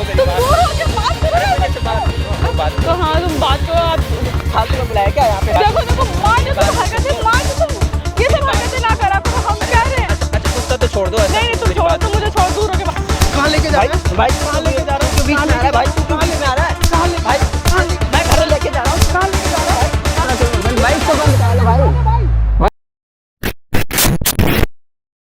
तुम दूर होके बात करो। कहाँ तुम बात करो आप फालतू में बुलाया क्या यहाँ पे? देखो देखो मान जो तुम हरकतें मान जो तुम ये सब हरकतें ना करा करो हम कह रहे हैं। अच्छा गुस्सा तो छोड़ दो। नहीं तुम छोड़ो तुम मुझे छोड़ दूर होके कहाँ लेके जा रहे हैं भाई? कहाँ लेके जा रहे हो? बीच में आ रहा है भाई, क्यों बीच में आ रहा है? कहाँ ले भाई? मैं घर लेके जा रहा हूँ। कहाँ लेके जा रहा है? बाइक को बंद करा लो भाई।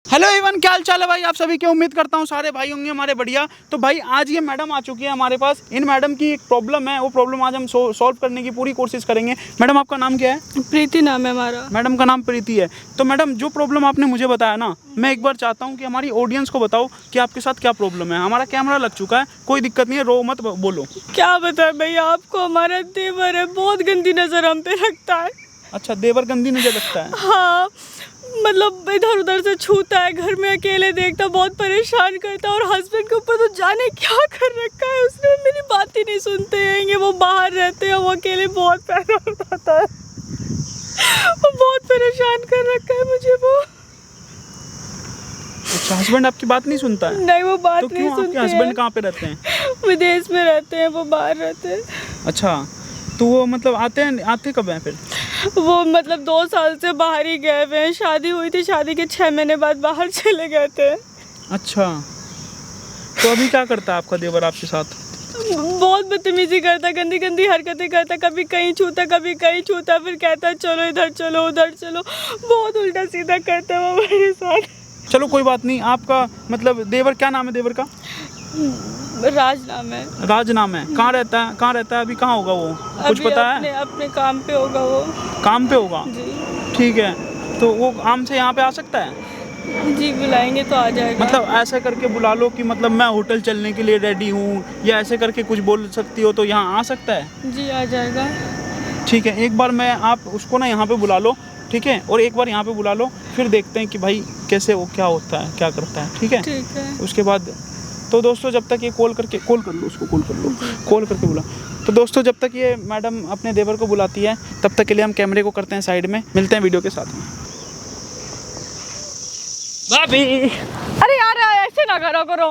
हेलो एवन, क्या हाल चाल है भाई आप सभी के। उम्मीद करता हूँ सारे भाई होंगे हमारे बढ़िया। तो भाई आज ये मैडम आ चुकी है हमारे पास। इन मैडम की एक प्रॉब्लम है, वो प्रॉब्लम आज हम सॉल्व करने की पूरी कोशिश करेंगे। मैडम आपका नाम क्या है? प्रीति नाम है हमारा। मैडम का नाम प्रीति है। तो मैडम जो प्रॉब्लम आपने मुझे बताया ना, मैं एक बार चाहता हूँ कि हमारी ऑडियंस को बताओ कि आपके साथ क्या प्रॉब्लम है। हमारा कैमरा लग चुका है, कोई दिक्कत नहीं है, रो मत, बोलो। क्या बताए भैया आपको, हमारा देवर है बहुत गंदी नजर हम पे रखता है। अच्छा, देवर गंदी नजर रखता है? हाँ मतलब इधर उधर से छूता है, घर में अकेले देखता, बहुत परेशान करता है। और हस्बैंड के ऊपर तो जाने क्या कर रखा है उसने, मेरी बात ही नहीं सुनते हैं। वो बाहर रहते हैं, वो अकेले बहुत पैदा उठाता है। वो बहुत परेशान कर रखा है मुझे वो। अच्छा, हस्बैंड आपकी बात नहीं सुनता है? नहीं वो बात तो नहीं क्यों? सुनते आपके हस्बैंड हैं। कहाँ पे रहते हैं? विदेश में रहते हैं, वो बाहर रहते हैं। अच्छा, तो वो मतलब आते कब हैं फिर? वो मतलब 2 साल से बाहर ही गए हुए हैं। शादी हुई थी, शादी के 6 महीने बाद बाहर चले गए थे। अच्छा, तो अभी क्या करता है आपका देवर आपके साथ? बहुत बदतमीजी करता, गंदी गंदी हरकतें करता, कभी कहीं छूता कभी कहीं छूता, फिर कहता चलो इधर चलो उधर चलो, बहुत उल्टा सीधा करता है वो मेरे साथ। चलो कोई बात नहीं। आपका मतलब देवर, क्या नाम है देवर का? राज नाम है। राज नाम है। कहाँ रहता है? कहाँ रहता है अभी? कहाँ होगा वो, कुछ अभी पता अपने, है? अपने काम पे होगा वो। काम पे होगा? जी ठीक है, तो वो आम से यहाँ पे आ सकता है? जी बुलाएंगे तो आ जाएगा। मतलब ऐसे करके बुला लो कि मतलब मैं होटल चलने के लिए रेडी हूँ, या ऐसे करके कुछ बोल सकती हो तो यहाँ आ सकता है? जी आ जाएगा। ठीक है, एक बार मैं आप उसको ना यहाँ पे बुला लो, ठीक है? और एक बार यहाँ पे बुला लो, फिर देखते हैं कि भाई कैसे वो क्या होता है, क्या करता है। ठीक है? ठीक है। उसके बाद तो दोस्तों जब तक ये कॉल कर लो उसको, कॉल करके बुला। तो दोस्तों जब तक ये मैडम अपने देवर को बुलाती है, तब तक के लिए हम कैमरे को करते हैं साइड में। मिलते हैं वीडियो के साथ में। भाभी, अरे यार ऐसे ना करा करो,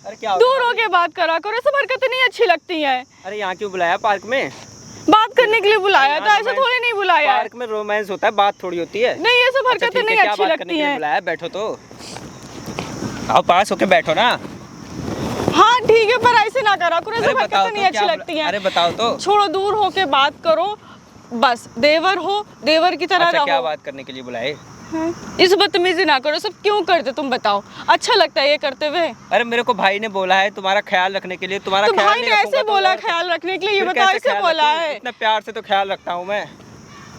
अरे क्या दूर होके बात करा करो, सब हरकतें नहीं अच्छी लगती हैं। अरे यहाँ क्यों बुलाया? पार्क में बात करने के लिए बुलाया था, ऐसा थोड़ी नहीं बुलाया है। पार्क में रोमांस होता है, बात थोड़ी होती है। नहीं ये सब अच्छा, हरकतें ठीक है, नहीं क्या अच्छी बात करने लगती के लिए हैं। बुलाया? बैठो तो, आओ पास होके बैठो ना। हाँ ठीक है, पर ऐसे ना करा करो, अरे सब बताओ हरकतें तो नहीं अच्छी क्या लगती हैं। अरे बताओ तो। छोड़ो, दूर होके बात करो बस। देवर हो, देवर की तरह अच्छा, क्या रहो। बात करने के लिए बुलाए? इस बदतमीजी ना करो। सब क्यों करते तुम बताओ? अच्छा लगता है ये करते हुए? अरे मेरे को भाई ने बोला है तुम्हारा ख्याल रखने के लिए। तुम्हारा तो ख्याल भाई नहीं ने रखूंगा ऐसे तो बोला और ख्याल रखने के लिए? ये फिर बताओ, कैसे ऐसे ख्याल बोला रखूं? है? इतना प्यार से तो ख्याल रखता हूँ मैं,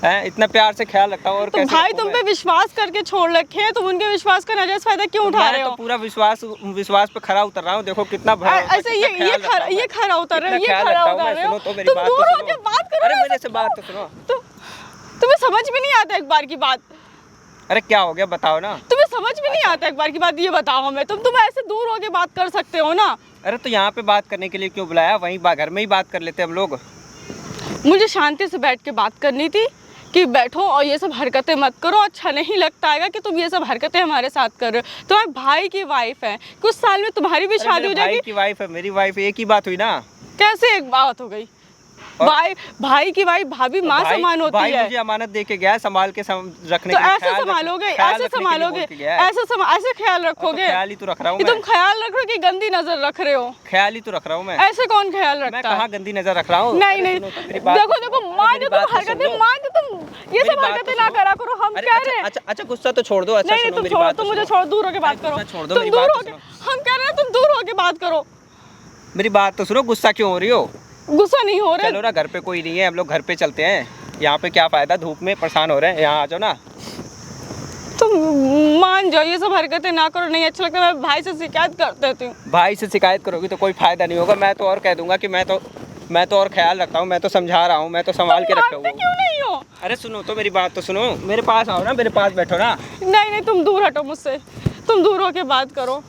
हैं? इतना प्यार से ख्याल रखता हूँ और तो कैसे भाई रखूं तुम मैं? पे विश्वास करके छोड़ रखे हैं, तुम उनके विश्वास का नाजायज फायदा क्यों उठा रहे मैं हो? तो पूरा विश्वास पे खरा उतर रहा हूँ। देखो कितना ऐसे ये खरा उतर रहे हो, ये खरा उतर रहे हो। सुनो तो मेरी तुम बात दूर तो होके सुनो। बात करो अरे ना, मेरे ऐसे से बात तो सुनो। तुम्हें समझ भी नहीं आता एक बार की बात? अरे क्या हो गया बताओ ना। तुम्हें समझ भी नहीं आता एक बार की बात? ये बताओ हमें, तुम ऐसे दूर होके बात कर सकते हो ना? अरे तो यहाँ पे बात करने के लिए क्यों बुलाया? वहीं घर में ही बात कर लेते हम लोग। मुझे शांति से बैठ के बात करनी थी कि बैठो और ये सब हरकतें मत करो। अच्छा नहीं लगता है कि तुम ये सब हरकतें हमारे साथ कर रहे हो। तुम्हारे भाई की वाइफ है, कुछ साल में तुम्हारी भी शादी हो जाएगी। भाई की वाइफ है, मेरी वाइफ, एक ही बात हुई ना। कैसे एक बात हो गई? भाई की वाइफ भाभी माँ समान होती भाई है। मुझे अमानत दे के गया है, संभाल के रखने तो के लिए। ऐसे संभालोगे, ऐसे संभालोगे, ऐसे ख्याल रखोगे? ख्याल ही तो रख रहा हूँ। तुम ख्याल रख रहे हो कि गंदी नजर रख रहे हो? ख्याल ही तो रख रहा हूँ मैं। ऐसे कौन ख्याल मैं रखता है? कहाँ गंदी नजर रख रहा हूँ? नहीं नहीं, देखो मान जो तुम हरकतें, मान जो तुम ये सब हरकतें ना करा करो, हम कह रहे हैं। अच्छा गुस्सा तो छोड़ दो। अच्छा नहीं तुम छोड़ो, तुम मुझे छोड़ो, दूर होके बात करो। छोड़ दो तुम मेरी दूर बात होके, हम कह रहे हैं तुम दूर होके बात करो। मेरी बात तो सुनो। गुस्सा क्यों हो रही हो? गुस्सा नहीं हो रहा। चलो ना, घर पे कोई नहीं है, हम लोग घर पे चलते हैं। यहाँ पे क्या फायदा, धूप में परेशान हो रहे हैं। यहाँ आ जाओ ना। तुम मान जाओ, ये सब हरकतें ना करो, नहीं अच्छा लगता। मैं भाई से शिकायत कर देती हूँ। भाई से शिकायत करोगी तो कोई फायदा नहीं होगा। मैं तो और कह दूंगा कि मैं तो और ख्याल रखता हूँ, मैं तो समझा रहा हूँ, मैं तो संभाल के रखा हूँ। क्यों नहीं हो? अरे सुनो तो मेरी बात तो सुनो। मेरे पास आओ ना, मेरे पास बैठो ना। नहीं तुम दूर हटो मुझसे, तुम दूर होके बात करो।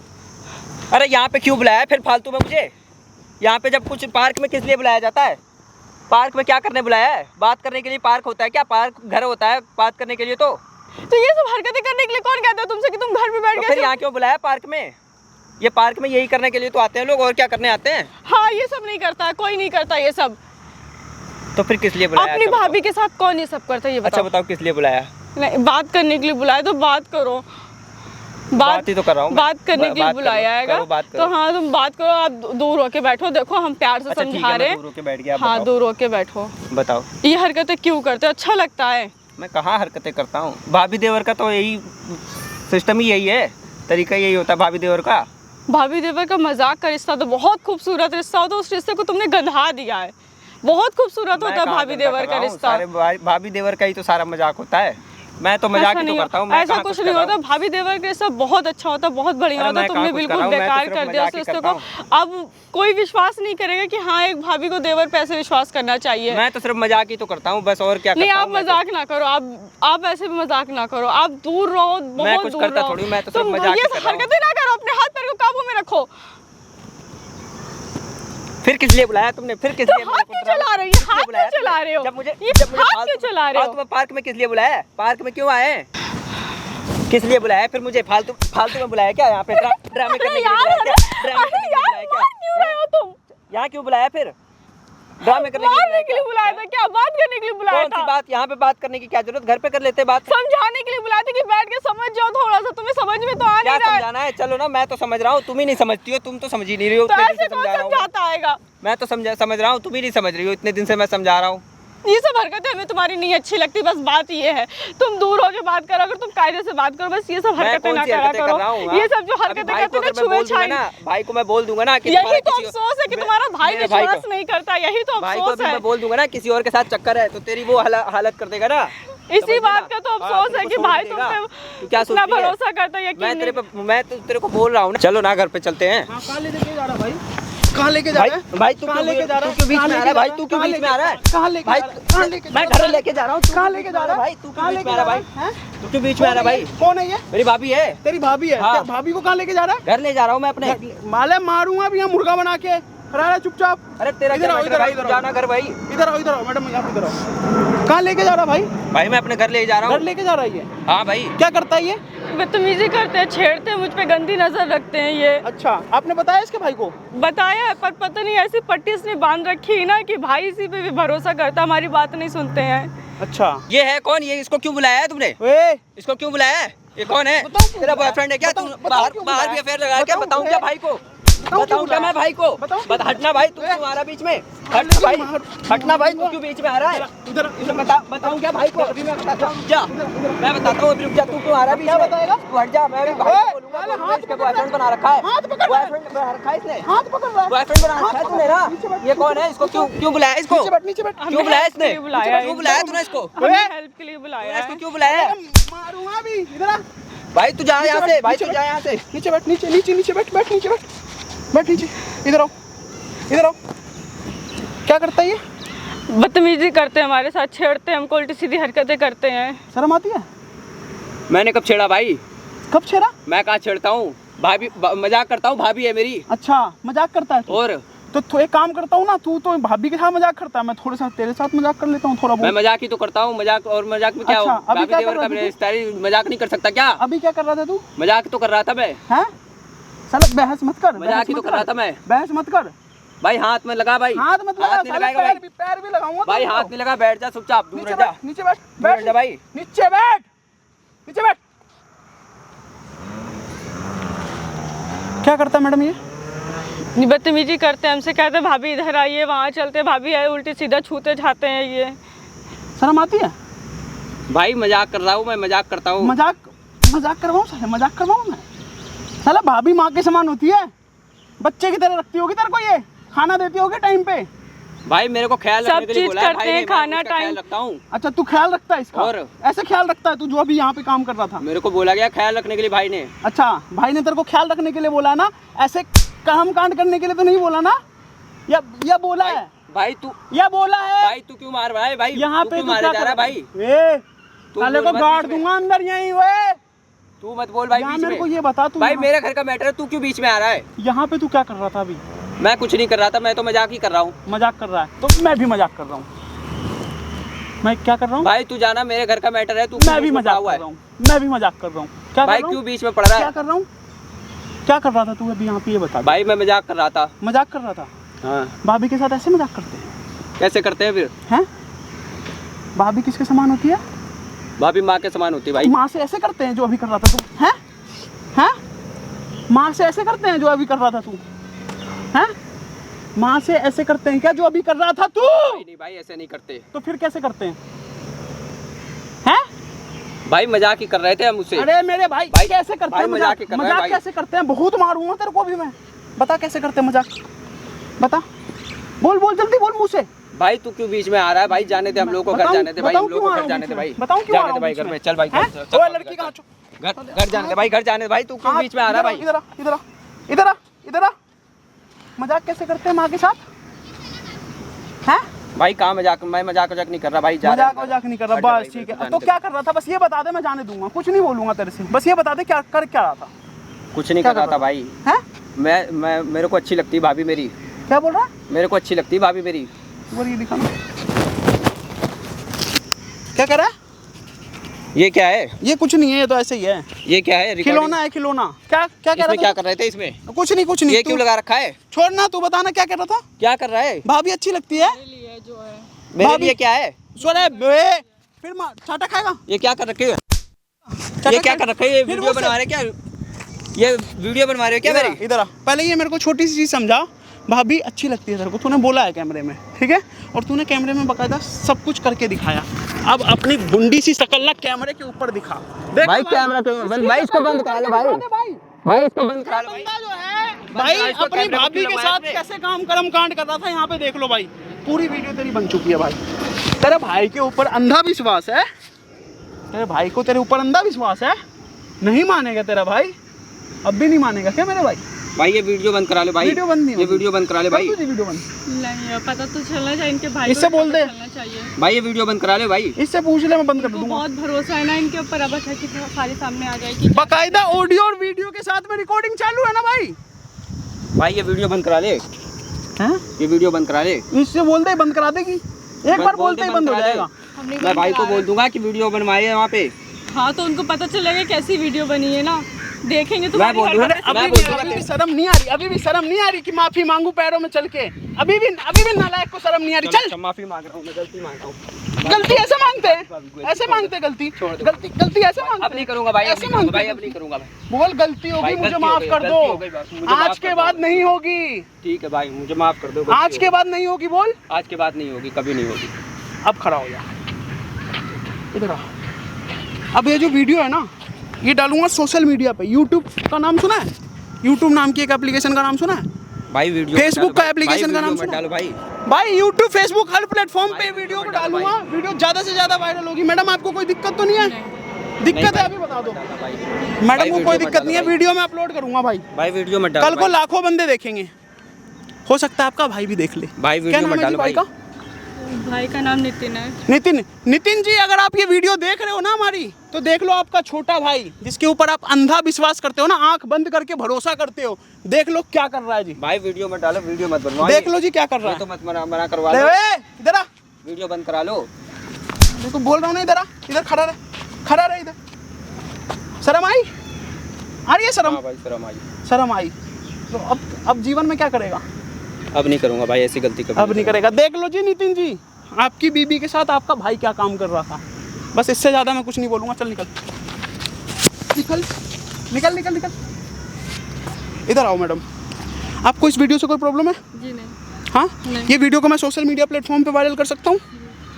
अरे यहाँ पे क्यों बुलाया फिर फालतू में मुझे? यहाँ पे जब कुछ पार्क में किस लिए बुलाया जाता है? पार्क में क्या करने बुलाया है? बात करने के लिए पार्क होता है क्या? पार्क घर होता है बात करने के लिए। तो ये सब हरकतें करने के लिए कौन कहता है तुमसे कि तुम घर में बैठ तो गए? फिर यहाँ क्यों बुलाया पार्क में? ये पार्क में यही करने के लिए तो आते हैं लोग, और क्या करने आते हैं? हाँ, ये सब नहीं करता है, कोई नहीं करता ये सब। तो फिर किस लिए बुलाया? अपनी भाभी के साथ कौन ये सब करता है ये अच्छा बताओ। बताओ किस लिए बुलाया? नहीं, बात करने के लिए बुलाया तो बात करो। बात ही तो कर रहा हूँ, बात करने के लिए बुलाया है। तो हाँ, तुम बात करो, आप दूर होके बैठो, देखो हम प्यार से समझा रहे हैं। दूर होके बैठ गया। हाँ, दूर होके बैठो। बताओ ये हरकतें क्यों करते हो? अच्छा लगता है? मैं कहाँ हरकतें करता हूँ? भाभी देवर का तो यही सिस्टम ही यही है, तरीका यही होता है भाभी देवर का। भाभी देवर का मजाक का रिश्ता तो बहुत खूबसूरत रिश्ता होता है, उस रिश्ते को तुमने गंधा दिया है। बहुत खूबसूरत होता है भाभी देवर का रिश्ता। भाभी देवर का ही तो सारा मजाक होता है, मैं तो मजाक ही तो करता हूँ। ऐसा कुछ नहीं होता, भाभी देवर का रिश्ता बहुत अच्छा होता है, बहुत बढ़िया होता है। तुमने बिल्कुल बेकार कर दिया उस रिश्ते को। अब कोई विश्वास नहीं करेगा कि हाँ, एक भाभी को देवर पे ऐसे विश्वास करना चाहिए। मैं तो सिर्फ मजाक ही तो करता हूँ बस, और क्या करता हूँ? नहीं, आप मजाक ना करो, आप ऐसे भी मजाक ना करो, आप दूर रहो, बहुत दूर रहो। मैं तो सिर्फ मजाक ही कर रहा हूँ। हरकतें ना करो, अपने हाथ पैर को काबू में रखो। फिर किस लिए बुलाया तुमने? फिर किस लिए? हाथ क्यों चला रहे हो? हाथ क्यों चला रहे हो? जब मुझे हाथ क्यों चला रहे हो? तुम्हें पार्क में किस लिए बुलाया? पार्क में क्यों आए? किस लिए बुलाया? फिर मुझे फालतू में बुलाया क्या? यहाँ पे ड्रामे करने के लिए बुलाया क्या? ड्रामे करने के लिए बुलाया क्या? क्यों रहे हो तुम? यहाँ क्यों बुलाया? फिर ड्रामे करने के लिए बुलाया था क्या? बात करने के लिए बुलाया कौन सी था? बात? यहाँ पे बात करने की क्या जरूरत? घर पे कर लेते बात। समझाने के लिए बुलाया था कि बैठ के समझ जाओ थोड़ा सा, तुम्हें समझ में तो आ क्या नहीं रहा है। समझाना है? चलो ना, मैं तो समझ रहा हूँ, तुम ही नहीं समझती हो। तुम तो समझ ही नहीं रही हो। तो ऐसे कौन समझाता आएगा? मैं तो समझ रहा हूँ, तुम ही नहीं समझ रही हो। इतने दिन से मैं समझा रहा हूँ। ये सब हरकतें हमें तुम्हारी नहीं अच्छी लगती, बस बात ये है। तुम दूर होके बात करो, अगर तुम कायदे से बात करो, बस ये सब हरकतें ना करा करो। ये सब जो हरकतें करते हैं ना, छुए छाई। भाई को मैं बोल दूंगा ना कि यही तो अफसोस है कि तुम्हारा भाई विश्वास नहीं करता, यही तो अफसोस है। मैं बोल दूंगा ना किसी और के साथ चक्कर है तो तेरी वो हालत कर देगा ना। इसी बात का तो अफसोस है कि भाई तुम पे क्या इतना भरोसा करता है। यकीन मैं तेरे को बोल रहा हूँ ना, चलो ना घर पे चलते हैं। कहाँ लेके जा रहा भाई? कहाँ लेके जा रहा है भाई? तू कहाँ लेके जा रहा है? तू बीच में आ रहा है भाई? तू क्यों बीच में आ रहा है? कहाँ लेके भाई? कहाँ लेके? मैं घर लेके जा रहा हूँ। कहाँ लेके जा रहा है भाई? तू कहाँ लेके जा रहा है? तू क्यों बीच में आ रहा है भाई? कौन है ये? मेरी भाभी है। तेरी भाभी है? हाँ। भाभी को कहाँ लेके जा रहा है? घर ले जा रहा हूँ मैं अपने। माले मारूंगा भी यहाँ मुर्गा बना के। खड़ा रहा चुपचाप। अरे तेरा इधर आओ, इधर आओ, जाना घर भाई। इधर आओ मैडम, आप इधर आओ। कहाँ लेके जा रहा भाई? भाई मैं अपने घर ले जा रहा हूँ। घर लेके जा रहा है ये? हाँ भाई। क्या करता है ये? बदतमीजी करते हैं, छेड़ते हैं, मुझ पे गंदी नजर रखते हैं ये। अच्छा, आपने बताया इसके भाई को? बताया है, पर पता नहीं ऐसी पट्टी इसने बांध रखी है ना कि भाई इसी पे भी भरोसा करता, हमारी बात नहीं सुनते हैं। अच्छा, ये है कौन? ये इसको क्यों बुलाया है तुमने? इसको क्यों बुलाया है? ये कौन है? तेरा बॉयफ्रेंड है क्या? तू बाहर भी अफेयर लगा क्या? बताऊं क्या भाई को? बताऊं क्या मैं भाई को? हटना भाई, तू क्यों आ रहा बीच में? हटना भाई, हटना भाई, तू क्यों बीच में आ रहा है? बताऊं क्या भाई को? जा, मैं बताता हूँ। रुक जा, तू क्यों आ रहा है बीच में? बताएगा? तू हट जा, मैं भी भाई को बोलूंगा। इसका बॉयफ्रेंड बना रखा है। बॉयफ्रेंड बना रखा है इसने। बॉयफ्रेंड बना रखा है तूने ना? ये कौन है? इसको क्यों बुलाया? इसको क्यों बुलाया इसने? क्यों बुलाया तूने इसको? हेल्प के लिए बुलाया है। इसको क्यों बुलाया? मारूंगा भी। इधर आ भाई, तू जा यहाँ से। भाई तू जा यहाँ से। नीचे बैठ, नीचे बैठ, बैठ नीचे। इधर आओ। क्या करता है ये? बदतमीजी करते हैं हमारे साथ, छेड़ते हैं हमको, उल्टी सीधी हरकतें करते हैं। शर्म आती है? मैंने कब छेड़ा भाई? कब छेड़ा? मैं कहाँ छेड़ता हूँ? भाभी मजाक करता हूँ, भाभी है मेरी। अच्छा, मजाक करता है तू? और तो एक काम करता हूँ ना, तू तो भाभी के साथ मजाक करता है, मैं थोड़े साथ तेरे साथ मजाक कर लेता हूँ थोड़ा बहुत। मैं मजाक ही तो करता हूँ। मजाक में क्या? अच्छा, अभी क्या कर रहा था? मजाक नहीं कर सकता क्या? अभी क्या कर रहा था तू? मजाक तो कर रहा था मैं। हैं? साला बहस मत कर। मजाक ही तो कर रहा था मैं। बहस मत कर भाई। हाथ में लगा भाई। हाथ मत लगा। नहीं लगाएगा भाई। पैर भी लगाऊंगा भाई। हाथ नहीं लगा, बैठ जा चुपचाप। दूर जा, नीचे बैठ जा भाई। नीचे बैठ। क्या करता है मैडम ये? बदतमीजी करते हैं हमसे, कहते हैं भाभी इधर आइए, वहाँ चलते, भाभी आए, उल्टी सीधा छूते जाते हैं ये। शर्म आती है? भाई मजाक कर रहा हूँ मैं, मजाक करता हूँ। मजाक करवाऊँ मैं? साला भाभी माँ के समान होती है, बच्चे की तरह रखती होगी तेरे को, ये खाना देती होगी टाइम पे। भाई मेरे को ख्याल सब चीज करते हैं, खाना टाइम रखता हूँ। अच्छा, तू ख्याल रखता है इसका? और ऐसे ख्याल रखता है तू जो अभी यहाँ पे काम कर रहा था? मेरे को बोला गया ख्याल रखने के लिए भाई ने। अच्छा, भाई ने तेरे को ख्याल रखने के लिए बोला ना, ऐसे काम कांड करने के लिए तो नहीं बोला ना? या बोला है भाई? तू या बोला है भाई? तू क्यों मार रहा है भाई? यहाँ पे? मारे जा रहा है भाई? साले को गाड़ दूंगा अंदर यहीं। वे तू मत बोल भाई बीच मेरे को में। ये बता तू भाई मेरे घर का मैटर है, तू क्यों बीच में आ रहा है? यहाँ पे तू क्या कर रहा था अभी? मैं कुछ नहीं कर रहा था, मैं तो मजाक ही कर रहा हूँ। मजाक कर रहा है तो मैं भी मजाक कर रहा हूँ। मैं क्या कर रहा हूँ भाई? तू जाना, मेरे घर का मैटर है। तू मैं भी मजाक कर रहा हूँ। क्या भाई? क्यों बीच में पड़ रहा है? क्या कर रहा हूँ? क्या कर रहा था तू अभी यहाँ पे, ये बता। भाई मैं मजाक कर रहा था। मजाक कर रहा था? हाँ। भाभी के साथ ऐसे मजाक करते हैं? कैसे करते हैं फिर? हैं? भाभी किसके समान होती है? भाभी माँ के समान होती है भाई। माँ से ऐसे करते हैं जो अभी कर रहा था तू? हैं? हैं? माँ से ऐसे करते हैं जो अभी कर रहा था तू? हैं? माँ से ऐसे करते हैं क्या जो अभी कर रहा था तू? नहीं भाई ऐसे नहीं करते। तो फिर कैसे करते हैं? हैं? भाई मजाक ही कर रहे थे हम उससे। अरे मेरे भाई कैसे करते हैं मजाक? मजाक भाई। कैसे करते हैं? बहुत मारूंगा तेरे को भी मैं। बता कैसे करते हैं मजाक, बता। बोल बोल जल्दी बोल मुँह से। भाई तू क्यों बीच में आ रहा है भाई? जाने दे हम लोग को, घर जाने दे भाई, हम लोग को घर जाने दे भाई। बताऊं क्यों आ रहा हूं भाई घर में? चल भाई ओए लड़की कहाँ? घर जाने दे भाई, घर जाने दे भाई। तू क्यों बीच में आ रहा है भाई? इधर आ, इधर आ, इधर आ, इधर आ। मजाक कैसे करते हैं माँ के साथ? हैं? भाई कहाँ मजाक? मैं मजाक नहीं कर रहा भाई। मजाक नहीं कर रहा, बस ठीक है। तो क्या कर रहा था बस ये बता दे, मैं जाने दूंगा, कुछ नहीं बोलूंगा तेरे से। बस ये बता दे क्या कर क्या रहा था? कुछ नहीं कर रहा था भाई। हैं? मैं मेरे को अच्छी लगती है भाभी मेरी। क्या बोल रहा है? मेरे को अच्छी लगती है भाभी मेरी। वो ये दिखाना। क्या कर रहा है? ये क्या है? ये कुछ नहीं है, ये तो ऐसे ही है। ये क्या है? खिलौना है, खिलौना। क्या क्या कह रहा था? क्या कर रहे थे इसमें? कुछ नहीं। ये क्यों लगा रखा है? छोड़ना, तू बताना क्या कर रहा था? क्या कर रहा है? भाभी अच्छी लगती है मेरे लिए क्या है? फिर चाटा खाएगा? ये क्या कर रखे? ये क्या कर रखे? ये वीडियो बनवा रहे क्या? ये वीडियो बनवा रहे हो क्या मेरी? इधर आ, पहले ये मेरे को छोटी सी चीज समझा। भाभी अच्छी लगती है तेरे को, तूने बोला है कैमरे में, ठीक है? और तूने कैमरे में बकायदा सब कुछ करके दिखाया। अब अपनी गुंडी सी शकल ना कैमरे के ऊपर दिखा। देख भाई कैमरा भाई इसको बंद करा लो भाई इसको बंद करा लो भाई अपनी भाभी के साथ कैसे काम कर्म कांड कर रहा था यहाँ पे देख लो भाई। पूरी वीडियो तेरी बन चुकी है भाई। तेरे भाई के ऊपर अंधा विश्वास है, तेरे भाई को तेरे ऊपर अंधा विश्वास है। नहीं मानेगा तेरा भाई, अब भी नहीं मानेगा क्या मेरे भाई? भाई ये वीडियो बंद करा ले भाई। वीडियो बंद नहीं, ये वीडियो बंद करा ले भाई। वीडियो बंद नहीं, पता तो चलना चाहिए इनके भाई इससे बोल दे भाई, ये वीडियो बंद करा ले भाई। इससे पूछ ले, मैं बंद कर दूंगा। बहुत भरोसा है ना इनके ऊपर, अब अच्छा कि सारे सामने आ जाएगी। बकायदा ऑडियो और वीडियो के साथ में रिकॉर्डिंग चालू है ना भाई। भाई ये वीडियो बंद करा ले। हैं? ये वीडियो बंद करा ले। इससे बोल दे बंद करा देगी, एक बार बोलते ही बंद हो जाएगा। मैं भाई को बोल दूंगा कि वीडियो बनवाए वहाँ पे। हाँ तो उनको पता चलेगा कैसी वीडियो बनी है ना, देखेंगे तो। अभी भी शर्म नहीं आ रही, अभी भी शर्म नहीं आ रही कि माफी मांगू पैरों में चल के? अभी भी नालायक को शर्म नहीं आ रही। चल माफी मांग रहा हूँ, मैं गलती मांग रहा हूँ। गलती ऐसे मांगते हैं, ऐसे मांगते गलती गलती ऐसे मांगते? अब नहीं करूंगा भाई, ऐसे मांगते भाई अब नहीं करूंगा भाई। बोल गलती होगी मुझे माफ कर दो, आज के बाद नहीं होगी। ठीक है भाई, मुझे माफ कर दो। आज के बाद नहीं होगी, बोल आज के बाद नहीं होगी, कभी नहीं होगी। अब खड़ा हो जा, इधर आ। अब ये जो वीडियो है ना, ये डालूंगा सोशल मीडिया पे। यूट्यूब का नाम सुना है? यूट्यूब नाम की एक एप्लीकेशन का नाम सुना है? भाई वीडियो फेसबुक का एप्लीकेशन का नाम सुना? डालो भाई। भाई यूट्यूब, फेसबुक, हर प्लेटफॉर्म पे वीडियो को डालूंगा। वीडियो ज्यादा से ज्यादा वायरल होगी। मैडम आपको कोई दिक्कत तो नहीं है? दिक्कत है अभी बता दो मैडम को। कोई दिक्कत नहीं है, वीडियो में अपलोड करूंगा भाई। भाई वीडियो में डालो, कल को लाखों बंदे देखेंगे, हो सकता है आपका भाई भी देख ले। भाई वीडियो में डालो भाई। भाई का नाम नितिन है। नितिन जी, अगर आप ये वीडियो देख रहे हो ना हमारी, तो देख लो आपका छोटा भाई जिसके ऊपर आप अंधा विश्वास करते हो ना, आंख बंद करके भरोसा करते हो, देख लो क्या कर रहा है जी। भाई वीडियो मत डालो, वीडियो मत बनवाओ। देख लो जी क्या कर रहा है। तो मत मना करवा लो। इधर आ, वीडियो बंद करा लो। देखो बोल रहा हूँ ना, इधर आ, इधर खड़ा रहे इधर। शर्म आई? आ रही है शर्म? हाँ भाई शर्म आई। तो अब जीवन में क्या करेगा? अब नहीं करूंगा भाई, ऐसी गलती कभी अब नहीं करेगा। देख लो जी नितिन जी, आपकी बीबी के साथ आपका भाई क्या काम कर रहा था। बस इससे ज्यादा मैं कुछ नहीं बोलूंगा। चल निकल निकल निकल निकल। इधर आओ मैडम, आपको इस वीडियो से कोई प्रॉब्लम है? जी नहीं। हाँ नहीं। ये वीडियो को मैं सोशल मीडिया प्लेटफॉर्म पे वायरल कर सकता हूँ,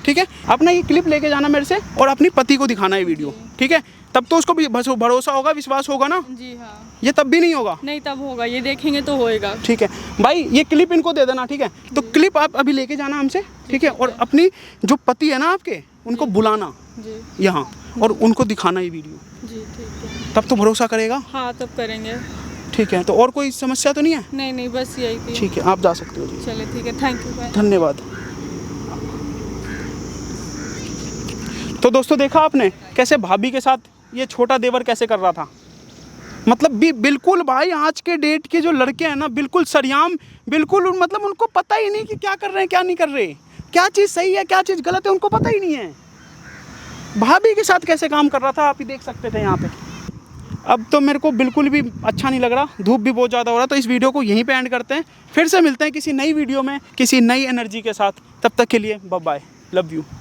ठीक है? अपना ये क्लिप लेके जाना मेरे से और अपनी पति को दिखाना है वीडियो, ठीक है? तब तो उसको भी भरोसा होगा, विश्वास होगा ना। जी हाँ। ये तब भी नहीं होगा? नहीं तब होगा, ये देखेंगे तो होएगा। ठीक है भाई, ये क्लिप इनको दे देना, ठीक है? तो क्लिप आप अभी लेके जाना हमसे, ठीक है? और अपनी जो पति है ना आपके, उनको बुलाना यहाँ और उनको दिखाना ये वीडियो। जी ठीक है। तब तो भरोसा करेगा। हाँ तब करेंगे। ठीक है, तो और कोई समस्या तो नहीं है? नहीं बस यही थी। ठीक है, आप जा सकते हो जी। चलिए ठीक है, थैंक यू, बाय। धन्यवाद। तो दोस्तों देखा आपने कैसे भाभी के साथ ये छोटा देवर कैसे कर रहा था। मतलब भी बिल्कुल भाई, आज के डेट के जो लड़के हैं ना, बिल्कुल सरेआम, बिल्कुल मतलब उनको पता ही नहीं कि क्या कर रहे हैं क्या नहीं कर रहे, क्या चीज़ सही है क्या चीज़ गलत है, उनको पता ही नहीं है। भाभी के साथ कैसे काम कर रहा था आप ही देख सकते थे यहाँ पे। अब तो मेरे को बिल्कुल भी अच्छा नहीं लग रहा, धूप भी बहुत ज़्यादा हो रहा, तो इस वीडियो को यहीं पे एंड करते हैं। फिर से मिलते हैं किसी नई वीडियो में किसी नई एनर्जी के साथ। तब तक के लिए बाय बाय, लव यू।